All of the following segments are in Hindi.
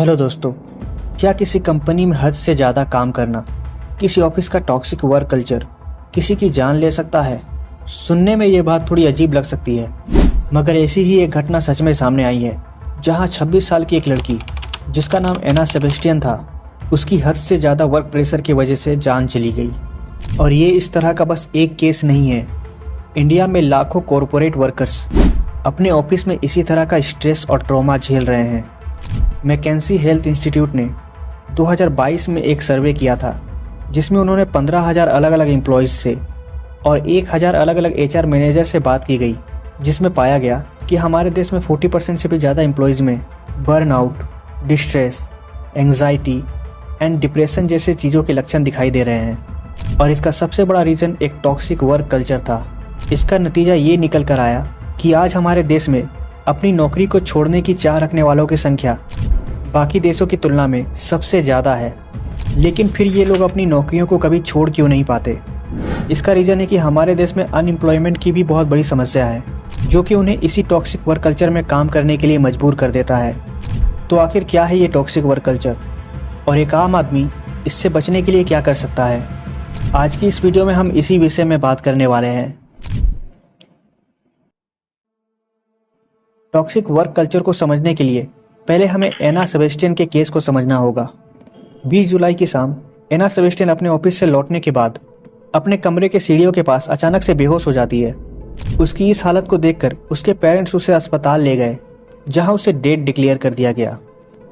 हेलो दोस्तों, क्या किसी कंपनी में हद से ज़्यादा काम करना, किसी ऑफिस का टॉक्सिक वर्क कल्चर किसी की जान ले सकता है? सुनने में ये बात थोड़ी अजीब लग सकती है, मगर ऐसी ही एक घटना सच में सामने आई है, जहां 26 साल की एक लड़की जिसका नाम एना सेबेस्टियन था, उसकी हद से ज़्यादा वर्क प्रेशर की वजह से जान चली गई। और ये इस तरह का बस एक केस नहीं है। इंडिया में लाखों कॉरपोरेट वर्कर्स अपने ऑफिस में इसी तरह का स्ट्रेस और ट्रॉमा झेल रहे हैं। मैकेंसी हेल्थ इंस्टीट्यूट ने 2022 में एक सर्वे किया था, जिसमें उन्होंने 15,000 अलग अलग एम्प्लॉयज़ से और 1,000 अलग अलग HR मैनेजर से बात की गई, जिसमें पाया गया कि हमारे देश में 40% से भी ज़्यादा एम्प्लॉयज़ में burnout, distress, anxiety and depression जैसे चीज़ों के लक्षण दिखाई दे रहे हैं। और इसका सबसे बड़ा रीज़न एक टॉक्सिक वर्क कल्चर था। इसका नतीजा ये निकल कर आया कि आज हमारे देश में अपनी नौकरी को छोड़ने की चाह रखने वालों की संख्या बाकी देशों की तुलना में सबसे ज़्यादा है। लेकिन फिर ये लोग अपनी नौकरियों को कभी छोड़ क्यों नहीं पाते? इसका रीज़न है कि हमारे देश में अनएम्प्लॉयमेंट की भी बहुत बड़ी समस्या है, जो कि उन्हें इसी टॉक्सिक वर्क कल्चर में काम करने के लिए मजबूर कर देता है। तो आखिर क्या है ये टॉक्सिक वर्क कल्चर, और एक आम आदमी इससे बचने के लिए क्या कर सकता है? आज की इस वीडियो में हम इसी विषय में बात करने वाले हैं। टॉक्सिक वर्क कल्चर को समझने के लिए पहले हमें एना सेबेस्टियन के केस को समझना होगा। 20 जुलाई की शाम एना सेबेस्टियन अपने ऑफिस से लौटने के बाद अपने कमरे के सीढ़ियों के पास अचानक से बेहोश हो जाती है। उसकी इस हालत को देखकर उसके पेरेंट्स उसे अस्पताल ले गए, जहां उसे डेड डिक्लेयर कर दिया गया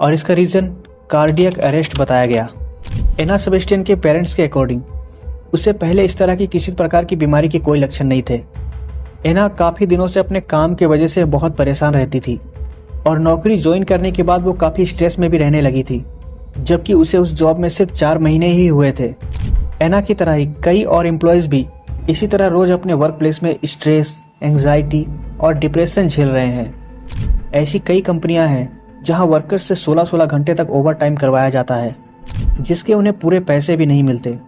और इसका रीज़न कार्डियक अरेस्ट बताया गया। एना सेबेस्टियन के पेरेंट्स के अकॉर्डिंग उसे पहले इस तरह की किसी प्रकार की बीमारी के कोई लक्षण नहीं थे। एना काफ़ी दिनों से अपने काम की वजह से बहुत परेशान रहती थी और नौकरी ज्वाइन करने के बाद वो काफ़ी स्ट्रेस में भी रहने लगी थी, जबकि उसे उस जॉब में सिर्फ 4 महीने ही हुए थे। एना की तरह ही कई और एम्प्लॉयज़ भी इसी तरह रोज़ अपने वर्क प्लेस में स्ट्रेस, एंग्जाइटी और डिप्रेशन झेल रहे हैं। ऐसी कई कंपनियां हैं जहां वर्कर्स से 16-16 घंटे तक ओवर टाइम करवाया जाता है, जिसके उन्हें पूरे पैसे भी नहीं मिलते।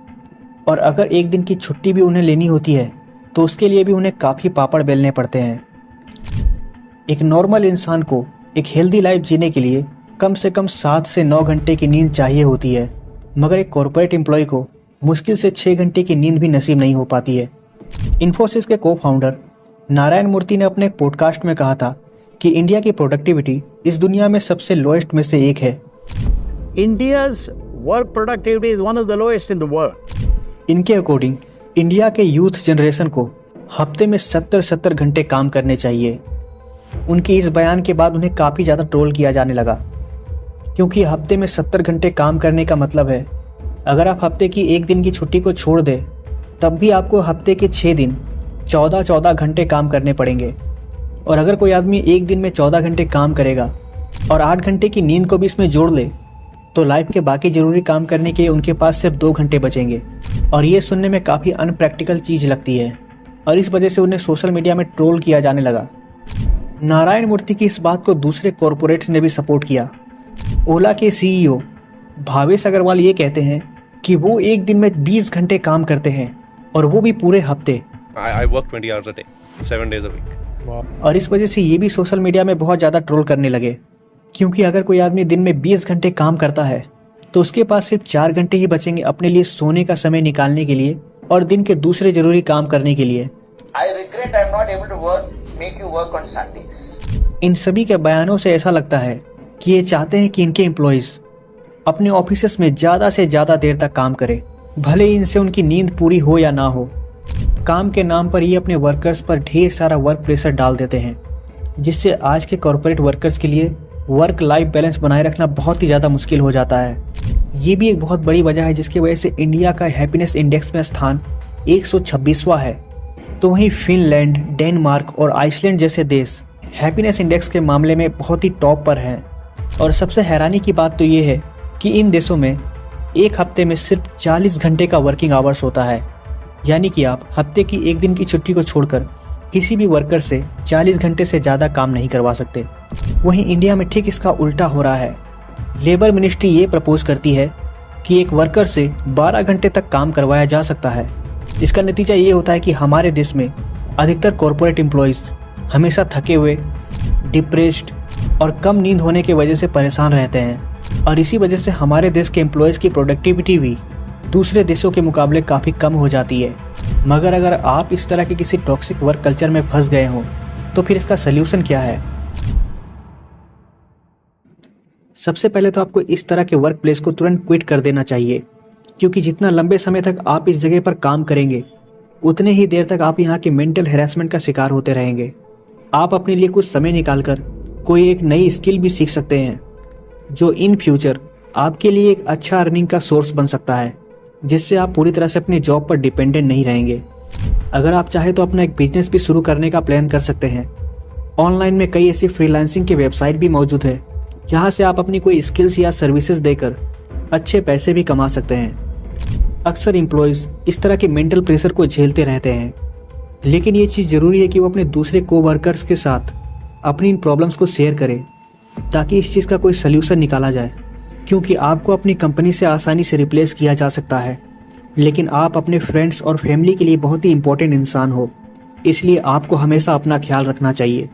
और अगर एक दिन की छुट्टी भी उन्हें लेनी होती है तो उसके लिए भी उन्हें काफ़ी पापड़ बेलने पड़ते हैं। एक नॉर्मल इंसान को एक हेल्दी लाइफ जीने के लिए कम से कम 7 से 9 घंटे की नींद चाहिए होती है, मगर एक कॉर्पोरेट एम्प्लॉय को मुश्किल से 6 घंटे की नींद भी नसीब नहीं हो पाती है। इन्फोसिस के को फाउंडर नारायण मूर्ति ने अपने एक पॉडकास्ट में कहा था कि इंडिया की प्रोडक्टिविटी इस दुनिया में सबसे लोएस्ट में से एक है। India's work productivity is one of the lowest in the world. इनके अकॉर्डिंग इंडिया के यूथ जनरेशन को हफ्ते में 70 घंटे काम करने चाहिए। उनके इस बयान के बाद उन्हें काफ़ी ज़्यादा ट्रोल किया जाने लगा, क्योंकि हफ्ते में 70 घंटे काम करने का मतलब है अगर आप हफ्ते की एक दिन की छुट्टी को छोड़ दें तब भी आपको हफ्ते के 6 दिन 14 घंटे काम करने पड़ेंगे। और अगर कोई आदमी एक दिन में 14 घंटे काम करेगा और 8 घंटे की नींद को भी इसमें जोड़ ले तो लाइफ के बाकी ज़रूरी काम करने के लिए उनके पास सिर्फ 2 घंटे बचेंगे। और ये सुनने में काफ़ी अनप्रैक्टिकल चीज़ लगती है और इस वजह से उन्हें सोशल मीडिया में ट्रोल किया जाने लगा। नारायण मूर्ति की इस बात को दूसरे कॉरपोरेट्स ने भी सपोर्ट किया। ओला के CEO भावेश अग्रवाल ये कहते हैं कि वो एक दिन में 20 घंटे काम करते हैं और वो भी पूरे हफ्ते। I work 20 hours a day, 7 days a week. और इस वजह से ये भी सोशल मीडिया में बहुत ज़्यादा ट्रोल करने लगे, क्योंकि अगर कोई आदमी दिन में 20 घंटे काम करता है तो उसके पास सिर्फ 4 घंटे ही बचेंगे अपने लिए सोने का समय निकालने के लिए और दिन के दूसरे जरूरी काम करने के लिए। I regret I'm not able to make you work on Sundays. इन सभी के बयानों से ऐसा लगता है कि ये चाहते हैं कि इनके एम्प्लॉयज़ अपने ऑफिसेस में ज़्यादा से ज़्यादा देर तक काम करें, भले ही इनसे उनकी नींद पूरी हो या ना हो। काम के नाम पर ये अपने वर्कर्स पर ढेर सारा वर्क प्रेशर डाल देते हैं, जिससे आज के कॉरपोरेट वर्कर्स के लिए वर्क लाइफ बैलेंस बनाए रखना बहुत ही ज़्यादा मुश्किल हो जाता है। ये भी एक बहुत बड़ी वजह है जिसकी वजह से इंडिया का हैप्पीनेस इंडेक्स में स्थान 126वां है। तो वहीं फिनलैंड, डेनमार्क और आइसलैंड जैसे देश हैप्पीनेस इंडेक्स के मामले में बहुत ही टॉप पर हैं। और सबसे हैरानी की बात तो ये है कि इन देशों में एक हफ्ते में सिर्फ 40 घंटे का वर्किंग आवर्स होता है, यानी कि आप हफ्ते की एक दिन की छुट्टी को छोड़कर किसी भी वर्कर से 40 घंटे से ज़्यादा काम नहीं करवा सकते। वहीं इंडिया में ठीक इसका उल्टा हो रहा है। लेबर मिनिस्ट्री ये प्रपोज करती है कि एक वर्कर से 12 घंटे तक काम करवाया जा सकता है। इसका नतीजा ये होता है कि हमारे देश में अधिकतर कॉरपोरेट एम्प्लॉयज़ हमेशा थके हुए, डिप्रेस्ड और कम नींद होने की वजह से परेशान रहते हैं। और इसी वजह से हमारे देश के एम्प्लॉयज़ की प्रोडक्टिविटी भी दूसरे देशों के मुकाबले काफ़ी कम हो जाती है। मगर अगर आप इस तरह के किसी टॉक्सिक वर्क कल्चर में फंस गए हों तो फिर इसका सल्यूशन क्या है? सबसे पहले तो आपको इस तरह के वर्क प्लेस को तुरंत क्विट कर देना चाहिए, क्योंकि जितना लंबे समय तक आप इस जगह पर काम करेंगे उतने ही देर तक आप यहाँ के मेंटल हैरेसमेंट का शिकार होते रहेंगे। आप अपने लिए कुछ समय निकालकर कोई एक नई स्किल भी सीख सकते हैं जो इन फ्यूचर आपके लिए एक अच्छा अर्निंग का सोर्स बन सकता है, जिससे आप पूरी तरह से अपने जॉब पर डिपेंडेंट नहीं रहेंगे। अगर आप चाहें तो अपना एक बिजनेस भी शुरू करने का प्लान कर सकते हैं। ऑनलाइन में कई ऐसी फ्रीलांसिंग की वेबसाइट भी मौजूद है जहां से आप अपनी कोई स्किल्स या सर्विसेज देकर अच्छे पैसे भी कमा सकते हैं। अक्सर एम्प्लॉयज़ इस तरह के मेंटल प्रेशर को झेलते रहते हैं, लेकिन ये चीज़ ज़रूरी है कि वो अपने दूसरे कोवर्कर्स के साथ अपनी इन प्रॉब्लम्स को शेयर करें ताकि इस चीज़ का कोई सल्यूशन निकाला जाए। क्योंकि आपको अपनी कंपनी से आसानी से रिप्लेस किया जा सकता है, लेकिन आप अपने फ्रेंड्स और फैमिली के लिए बहुत ही इंपॉर्टेंट इंसान हो, इसलिए आपको हमेशा अपना ख्याल रखना चाहिए।